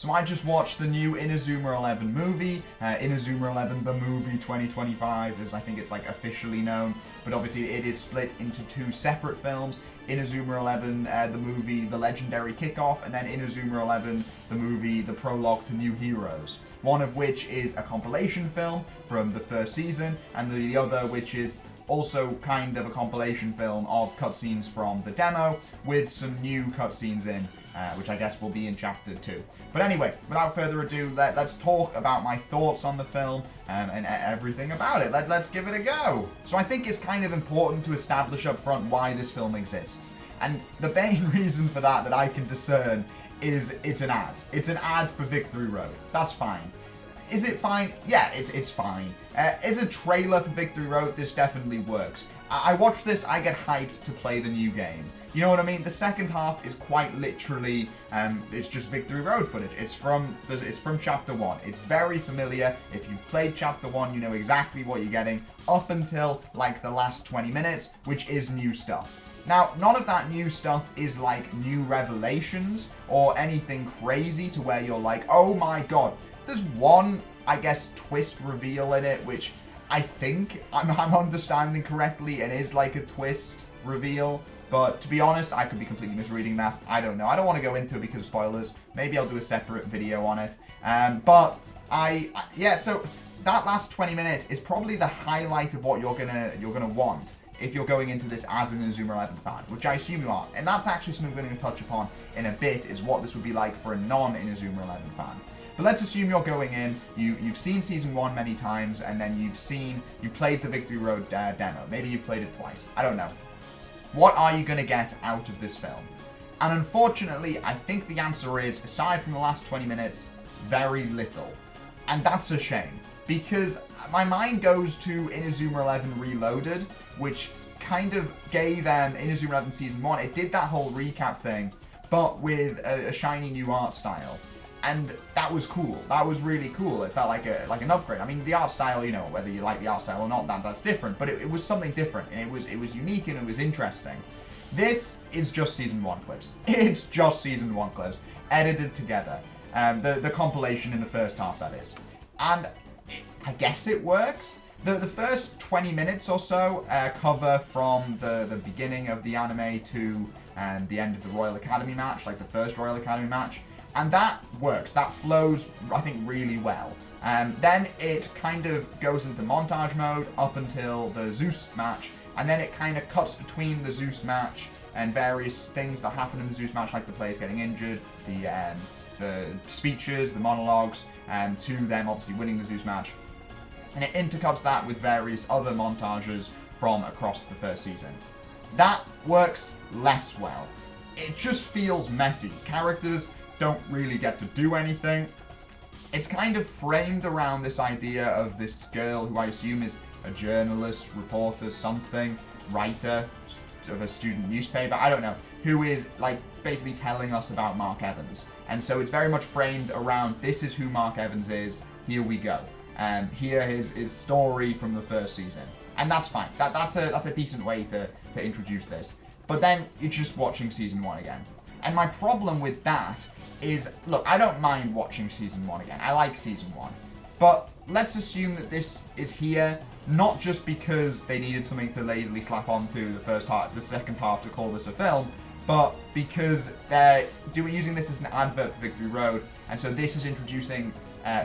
So I just watched the new Inazuma 11 movie, Inazuma 11 the movie 2025, as I think it's like officially known, but obviously it is split into two separate films. Inazuma 11, the movie The Legendary Kickoff, and then Inazuma 11, the movie The Prologue to New Heroes. One of which is a compilation film from the first season, and the other which is also kind of a compilation film of cutscenes from the demo with some new cutscenes in, which I guess will be in Chapter 2. But anyway, without further ado, let's talk about my thoughts on the film and everything about it. Let's give it a go. So I think it's kind of important to establish up front why this film exists. And the main reason for that I can discern is it's an ad. It's an ad for Victory Road. That's fine. Is it fine? Yeah, it's fine. As a trailer for Victory Road, this definitely works. I watch this, I get hyped to play the new game. You know what I mean? The second half is quite literally, it's just Victory Road footage. It's from Chapter 1. It's very familiar. If you've played Chapter 1, you know exactly what you're getting up until like the last 20 minutes, which is new stuff. Now, none of that new stuff is like new revelations or anything crazy to where you're like, oh my god. There's one, I guess, twist reveal in it, which I think I'm understanding correctly and is like a twist reveal. But to be honest, I could be completely misreading that. I don't know. I don't want to go into it because of spoilers. Maybe I'll do a separate video on it. So that last 20 minutes is probably the highlight of what you're gonna want if you're going into this as an Inazuma 11 fan, which I assume you are. And that's actually something we're going to touch upon in a bit, is what this would be like for a non-Inazuma 11 fan. But let's assume you're going in, you've seen Season 1 many times, and then you played the Victory Road demo. Maybe you've played it twice. I don't know. What are you going to get out of this film? And unfortunately, I think the answer is, aside from the last 20 minutes, very little. And that's a shame, because my mind goes to Inazuma 11 Reloaded, which kind of gave Inazuma 11 Season 1, it did that whole recap thing, but with a shiny new art style. And that was cool. That was really cool. It felt like an upgrade. I mean, the art style, you know, whether you like the art style or not, that's different. But it was something different, and it was unique, and it was interesting. This is just Season 1 clips. It's just Season 1 clips, edited together. The compilation in the first half, that is. And I guess it works. The first 20 minutes or so cover from the beginning of the anime to the end of the Royal Academy match, like the first Royal Academy match. And that works. That flows, I think, really well. Then it kind of goes into montage mode up until the Zeus match, and then it kind of cuts between the Zeus match and various things that happen in the Zeus match, like the players getting injured, the speeches, the monologues, to them obviously winning the Zeus match. And it intercuts that with various other montages from across the first season. That works less well. It just feels messy. Characters don't really get to do anything. It's kind of framed around this idea of this girl who I assume is a journalist, reporter, something, writer of a student newspaper, I don't know, who is like basically telling us about Mark Evans. And so it's very much framed around, this is who Mark Evans is, here we go. Here is his story from the first season. And that's fine. That's a decent way to introduce this. But then you're just watching Season 1 again. And my problem with that is, look, I don't mind watching Season 1 again. I like Season 1. But let's assume that this is here, not just because they needed something to lazily slap onto the second half to call this a film, but because they're using this as an advert for Victory Road, and so this is introducing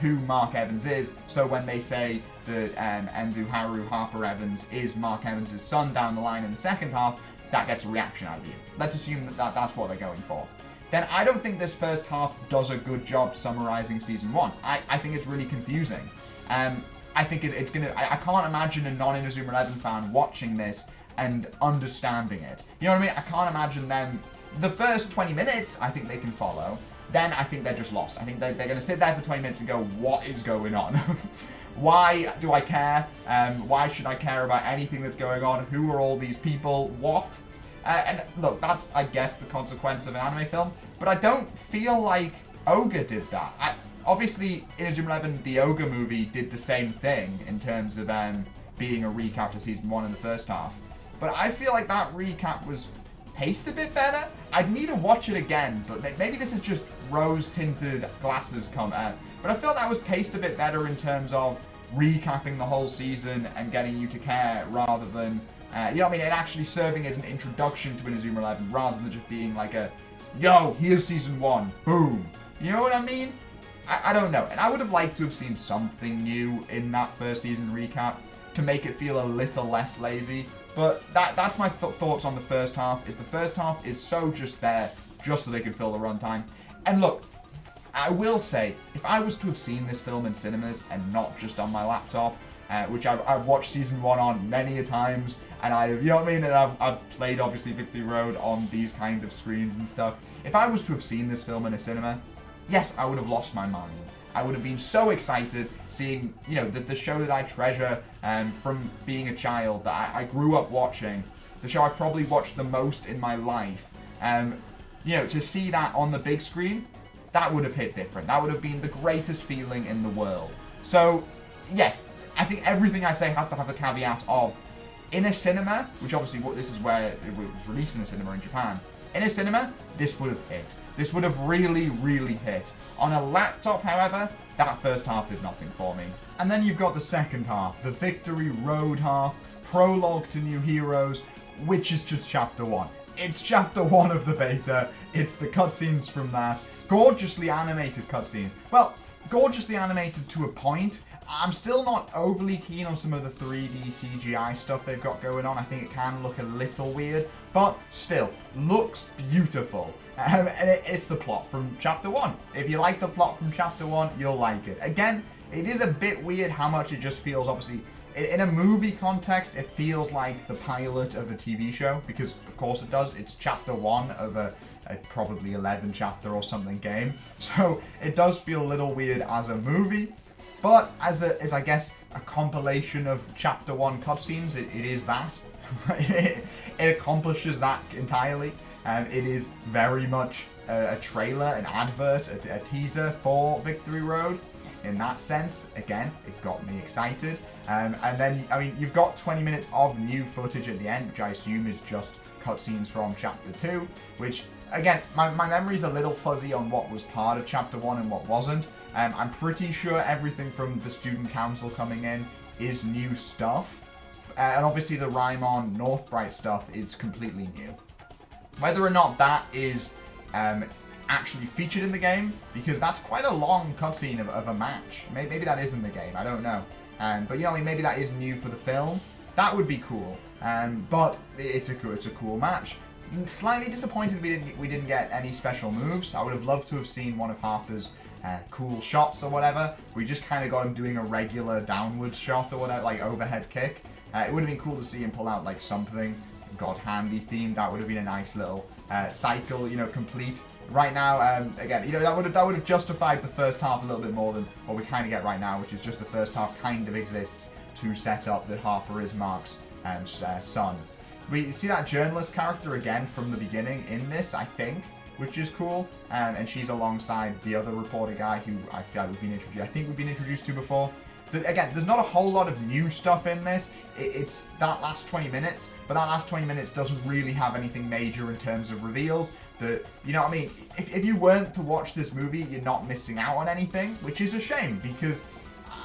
who Mark Evans is, so when they say that Endu Harper Evans is Mark Evans' son down the line in the second half, that gets a reaction out of you. Let's assume that that's what they're going for. Then I don't think this first half does a good job summarizing Season 1. I think it's really confusing. I think it's gonna... I can't imagine a non-Inazuma 11 fan watching this and understanding it. You know what I mean? I can't imagine them... The first 20 minutes, I think they can follow. Then I think they're just lost. I think they're going to sit there for 20 minutes and go, what is going on? Why do I care? Why should I care about anything that's going on? Who are all these people? What? And look, that's, I guess, the consequence of an anime film. But I don't feel like Ogre did that. Obviously, Inazuma 11, the Ogre movie, did the same thing in terms of being a recap to Season 1 in the first half. But I feel like that recap was paced a bit better. I'd need to watch it again, but maybe this is just rose-tinted glasses come out. But I felt that was paced a bit better in terms of recapping the whole season and getting you to care rather than, you know what I mean, it actually serving as an introduction to Inazuma 11 rather than just being like a, yo, here's season 1, boom. You know what I mean? I don't know. And I would have liked to have seen something new in that first season recap to make it feel a little less lazy. But that's my thoughts on the first half. Is the first half is so just there, just so they could fill the runtime. And look, I will say, if I was to have seen this film in cinemas and not just on my laptop, which I've watched season 1 on many a times, and you know what I mean, and I've played obviously Victory Road on these kind of screens and stuff. If I was to have seen this film in a cinema, yes, I would have lost my mind. I would have been so excited seeing, you know, the show that I treasure from being a child, that I grew up watching, the show I probably watched the most in my life. You know, to see that on the big screen, that would have hit different. That would have been the greatest feeling in the world. So, yes, I think everything I say has to have the caveat of, in a cinema, which obviously this is where it was released in a cinema in Japan, in a cinema, this would have hit. This would have really, really hit. On a laptop, however, that first half did nothing for me. And then you've got the second half, the Victory Road half, Prologue to New Heroes, which is just Chapter 1. It's Chapter 1 of the beta. It's the cutscenes from that. Gorgeously animated cutscenes. Well, gorgeously animated to a point. I'm still not overly keen on some of the 3D CGI stuff they've got going on. I think it can look a little weird, but still, looks beautiful. And it's the plot from Chapter 1. If you like the plot from Chapter 1, you'll like it. Again, it is a bit weird how much it just feels, obviously, in a movie context, it feels like the pilot of a TV show, because of course it does. It's Chapter 1 of a probably 11 chapter or something game. So it does feel a little weird as a movie. But as I guess a compilation of Chapter 1 cutscenes, it is that. It accomplishes that entirely. It is very much a trailer, an advert, a teaser for Victory Road. In that sense, again, it got me excited. And then, I mean, you've got 20 minutes of new footage at the end, which I assume is just cutscenes from Chapter 2, which, again, my memory's a little fuzzy on what was part of Chapter 1 and what wasn't. I'm pretty sure everything from the Student Council coming in is new stuff. And obviously the Raimon Northbright stuff is completely new. Whether or not that is actually featured in the game, because that's quite a long cutscene of a match. Maybe that is in the game, I don't know. But you know, I mean, maybe that is new for the film. That would be cool. But it's a cool match. Slightly disappointed we didn't get any special moves. I would have loved to have seen one of Harper's cool shots or whatever. We just kind of got him doing a regular downwards shot or whatever, like overhead kick. It would have been cool to see him pull out like something God Handy themed. That would have been a nice little cycle, you know, complete. Right now, again, you know, that would have justified the first half a little bit more than what we kind of get right now, which is just the first half kind of exists to set up that Harper is Mark's son. We see that journalist character again from the beginning in this, I think, which is cool. And she's alongside the other reporter guy who I feel like we've been introduced to before. Again, there's not a whole lot of new stuff in this. It's that last 20 minutes, but that last 20 minutes doesn't really have anything major in terms of reveals. That, you know what I mean? If you weren't to watch this movie, you're not missing out on anything, which is a shame, because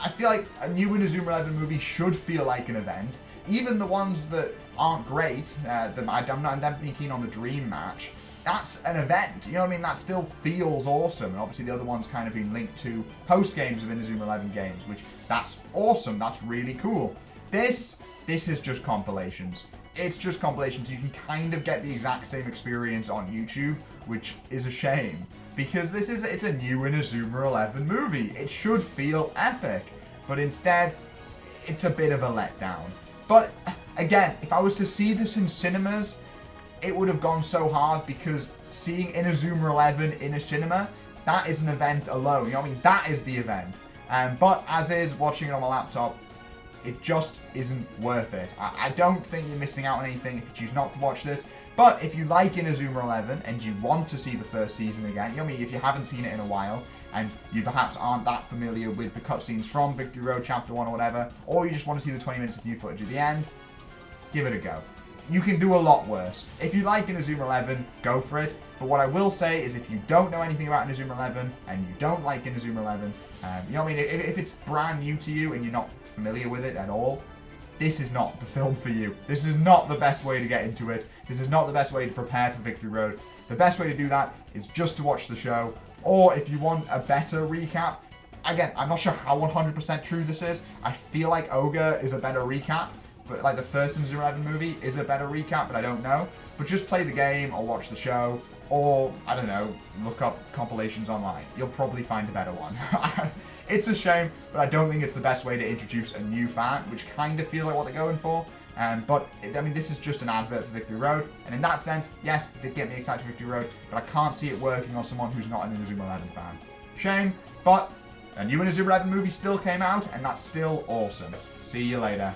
I feel like a new Inazuma 11 movie should feel like an event. Even the ones that aren't great, I'm definitely keen on the Dream match. That's an event, you know what I mean? That still feels awesome. And obviously the other one's kind of been linked to post-games of Inazuma 11 games, which that's awesome. That's really cool. This is just compilations. It's just compilations. You can kind of get the exact same experience on YouTube, which is a shame. Because it's a new Inazuma 11 movie. It should feel epic. But instead, it's a bit of a letdown. But again, if I was to see this in cinemas, it would have gone so hard, because seeing Inazuma 11 in a cinema, that is an event alone. You know what I mean? That is the event. But as is, watching it on my laptop, it just isn't worth it. I don't think you're missing out on anything if you choose not to watch this. But if you like Inazuma 11 and you want to see the first season again, you know what I mean? If you haven't seen it in a while, and you perhaps aren't that familiar with the cutscenes from Victory Road Chapter 1 or whatever, or you just want to see the 20 minutes of new footage at the end, give it a go. you can do a lot worse. If you like Inazuma 11, go for it. But what I will say is if you don't know anything about Inazuma 11 and you don't like Inazuma 11, you know what I mean? If it's brand new to you and you're not familiar with it at all, this is not the film for you. This is not the best way to get into it. This is not the best way to prepare for Victory Road. The best way to do that is just to watch the show. Or if you want a better recap, again, I'm not sure how 100% true this is. I feel like Ogre is a better recap. But like the first Inazuma 11 movie is a better recap, but I don't know. But just play the game or watch the show. Or, I don't know, look up compilations online. You'll probably find a better one. It's a shame, but I don't think it's the best way to introduce a new fan, which kind of feel like what they're going for. But, I mean, this is just an advert for Victory Road. And in that sense, yes, it did get me excited for Victory Road, but I can't see it working on someone who's not an Inazuma 11 fan. Shame, but a new Inazuma 11 movie still came out, and that's still awesome. See you later.